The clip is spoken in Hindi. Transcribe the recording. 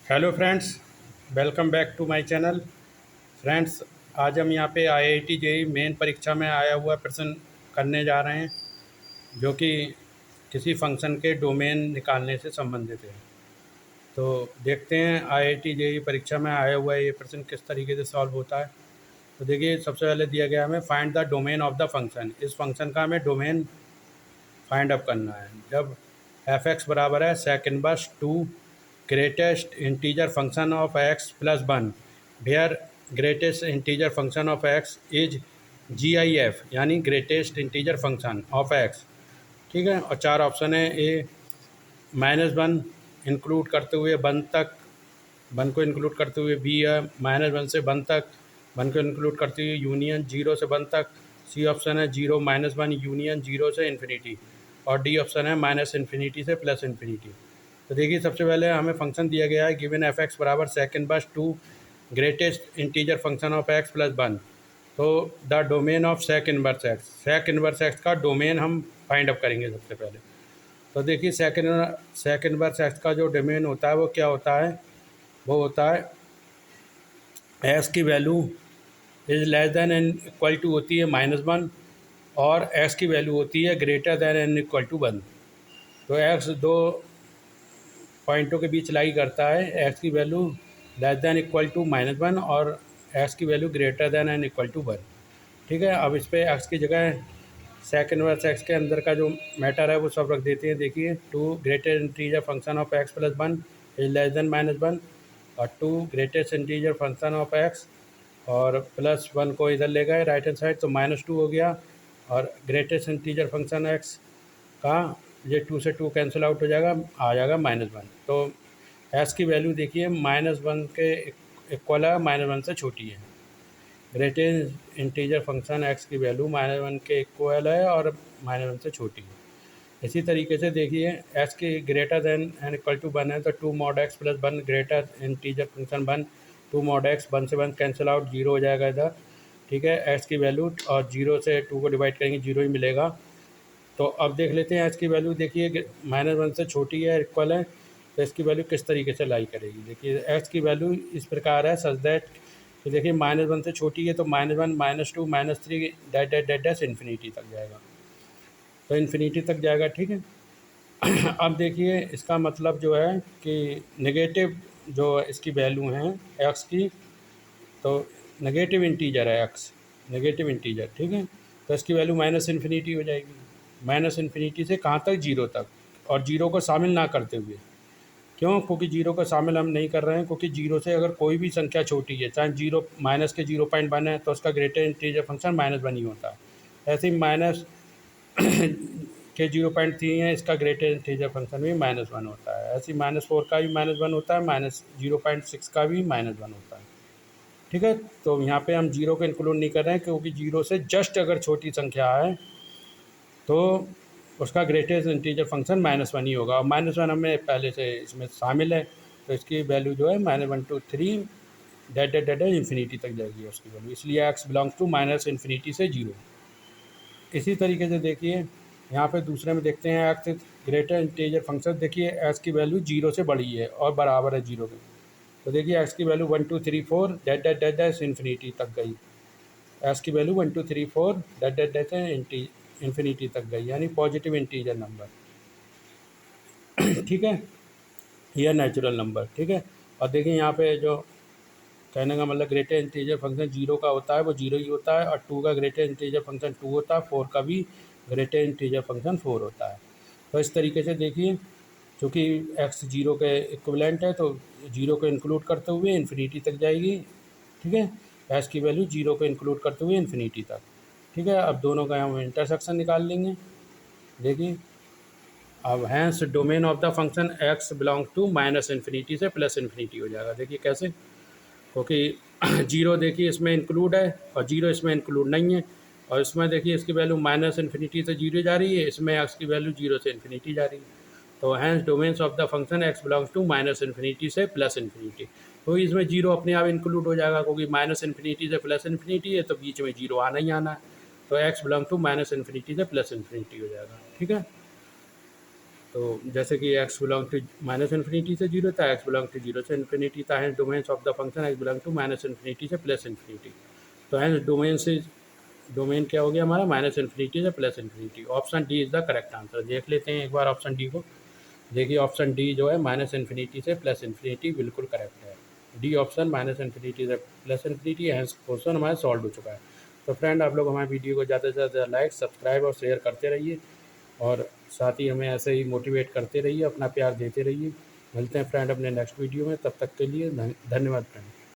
Hello friends, welcome back to my channel. Friends, आज हम यहाँ पे आईआईटी जेईई मेन परीक्षा में आया हुआ प्रश्न करने जा रहे हैं, जो कि किसी फंक्शन के डोमेन निकालने से संबंधित है। तो देखते हैं आईआईटी जेईई परीक्षा में आया हुआ ये प्रश्न किस तरीके से सॉल्व होता है। तो देखिए, सबसे पहले दिया गया हमें find the domain of the function. इस फंक्शन का हमें डोमेन फाइंड अप करना है। जब एफ एक्स बराबर है sec inverse to greatest integer function of x plus one, where greatest integer function of X is G I F, यानी greatest integer function of X. ठीक है, और चार ऑप्शन है। ए -1 इंक्लूड करते हुए 1 तक, 1 को इंक्लूड करते हुए। बी है -1 से 1 तक, 1 को इंक्लूड करते हुए यूनियन 0 से 1 तक। सी ऑप्शन है 0 -1 यूनियन 0 से इन्फिनिटी। और डी ऑप्शन है माइनस इन्फिनिटी से प्लस इन्फिनिटी। तो देखिए, सबसे पहले हमें फंक्शन दिया गया है गिवन एफ एक्स बराबर sec inverse to greatest integer function of x plus one. तो the domain of sec inverse X का डोमेन हम फाइंड अप करेंगे सबसे पहले। तो देखिए, सेक इनवर्स एक्स का जो डोमेन होता है वो क्या होता है, वो होता है एक्स की value is less than and equal to होती है -1, और एक्स की वैल्यू होती है greater than and equal to 1। तो एक्स दो पॉइंटों के बीच लाई करता है, एक्स की value less than equal to -1 और एक्स की value greater than and equal to 1। ठीक है, अब इस पर एक्स की जगह सेक इनवर्स एक्स के अंदर का जो मैटर है वो सब रख देते हैं। देखिए, two greatest integer function of x plus one is less than -1, और two greatest integer function of x, और +1 को इधर ले गए राइट हैंड साइड, तो -2 हो गया। और ग्रेटेस्ट इंटीजर फंक्शन एक्स का ये 2 से 2 कैंसिल आउट हो जाएगा, आ जाएगा -1। तो एक्स की वैल्यू देखिए -1 के इक्वल है, -1 से छोटी है। ग्रेटेस्ट इंटीजर फंक्शन एक्स की वैल्यू -1 के इक्वल है और -1 से छोटी है। इसी तरीके से देखिए, एक्स की greater than and equal to 1 है, तो 2 mod x plus 1 greater integer function 1, 2 mod x 1 से 1 कैंसिल आउट, 0 हो जाएगा इधर। ठीक है, एक्स की वैल्यू, और 0 से 2 को डिवाइड करेंगे 0 ही मिलेगा। तो अब देख लेते हैं एक्स की वैल्यू। देखिए, -1 से छोटी है, इक्वल है, तो इसकी वैल्यू किस तरीके से लाई करेगी। देखिए, एक्स की वैल्यू इस प्रकार है सच दैट कि देखिए -1 से छोटी है, तो -1 -2 -3 that that that dash infinity तक जाएगा। तो इन्फिनिटी तक जाएगा। ठीक है, अब देखिए, इसका मतलब जो है कि नेगेटिव जो इसकी वैल्यू हैं एक्स की, तो नेगेटिव इंटीजर है एक्स, नेगेटिव इंटीजर। ठीक है, तो इसकी वैल्यू -इन्फिनिटी हो जाएगी। -इन्फिनिटी से कहाँ तक, 0 तक, और 0 को शामिल ना करते हुए। क्यों? क्योंकि 0 को शामिल हम नहीं कर रहे हैं, क्योंकि 0 से अगर कोई भी संख्या छोटी है, चाहे 0 माइनस के 0.1 है, तो उसका ग्रेटर इंटीजर फंक्शन -1 ही होता है। ऐसे ही माइनस के 0.3 है, इसका ग्रेटर इंटीजर फंक्शन भी -1 होता है। ऐसे ही -4 का भी -1 होता है, -0.6 का भी -1 होता है। ठीक है, तो यहाँ पे हम 0 को इंक्लूड नहीं कर रहे हैं, क्योंकि 0 से जस्ट अगर छोटी संख्या है तो उसका ग्रेटेस्ट इंटीजर फंक्शन -1 ही होगा। और -1 हमें पहले से इसमें शामिल है, तो इसकी वैल्यू जो है -1 2 3 डैट डैट डैट इन्फिनिटी तक जाएगी उसकी वैल्यू, इसलिए एक्स बिलोंग्स टू -इन्फिनिटी से 0। इसी तरीके से देखिए, यहाँ पे दूसरे में देखते हैं एक्स ग्रेटर इंटीजर फंक्शन। देखिए, एक्स की वैल्यू 0 से बड़ी है और बराबर है 0 के। तो देखिए, एक्स की value 1 2 3 4 that that that dash infinity तक गई। एक्स की value 1 2 3 4 that that that infinity तक गई, यानी पॉजिटिव इंटीजर नंबर। ठीक है, यह नेचुरल नंबर। ठीक है, और देखिए यहाँ पे जो कहने का मतलब ग्रेटर इंटीजर फंक्शन 0 का होता है वो 0 ही होता है, और 2 का ग्रेटर इंटीजर फंक्शन 2 होता है, 4 का भी ग्रेटर इंटीजर फंक्शन 4 होता है। तो इस तरीके से देखिए, चूँकि एक्स 0 के इक्विवेलेंट है, तो 0 को इंक्लूड करते हुए इन्फिनिटी तक जाएगी। ठीक है, एक्स की वैल्यू 0 को इंक्लूड करते हुए इन्फिनिटी तक। ठीक है, अब दोनों का हम इंटरसेक्शन निकाल लेंगे। देखिए, अब hence domain of the function x belong to -infinity से +इन्फिनिटी हो जाएगा। देखिए कैसे, क्योंकि 0 देखिए इसमें इंक्लूड है और 0 इसमें इंक्लूड नहीं है, और इसमें देखिए इसकी वैल्यू -इन्फिनिटी से 0 जा रही है, इसमें एक्स की वैल्यू 0 से इन्फिनिटी जा रही है। तो hence domains of the function x belongs to -infinity से +इन्फिनिटी। तो इसमें 0 अपने आप इंक्लूड हो जाएगा, क्योंकि -इन्फिनिटी से +इन्फिनिटी है, तो बीच में 0 आना ही आना है। तो एक्स बिलोंग टू -इन्फिनिटी से +इन्फिनिटी हो जाएगा। ठीक है, तो जैसे कि x belong to minus infinity से जीरो था, एक्स बिलोंग टू जीरो से इन्फिनिटी था, hence domains of the function x belong to minus infinity से प्लस इन्फिनिटी। तो हैंस डोमेन क्या हो गया हमारा, माइनस इन्फिनिटी से plus infinity. Option D is the correct answer. देख लेते हैं एक बार ऑप्शन डी को। देखिए ऑप्शन डी जो है माइनस इन्फिनिटी से प्लस इन्फिनिटी बिल्कुल करेक्ट है। डी ऑप्शन माइनस इन्फिनिटी से प्लस इन्फिनिटी, हैंस क्वेश्चन हमारा सॉल्व हो चुका है। तो फ्रेंड आप लोग हमारे वीडियो को ज़्यादा से ज़्यादा लाइक, सब्सक्राइब और शेयर करते रहिए, और साथ ही हमें ऐसे ही मोटिवेट करते रहिए, अपना प्यार देते रहिए। मिलते हैं फ्रेंड अपने नेक्स्ट वीडियो में, तब तक के लिए धन्यवाद फ्रेंड।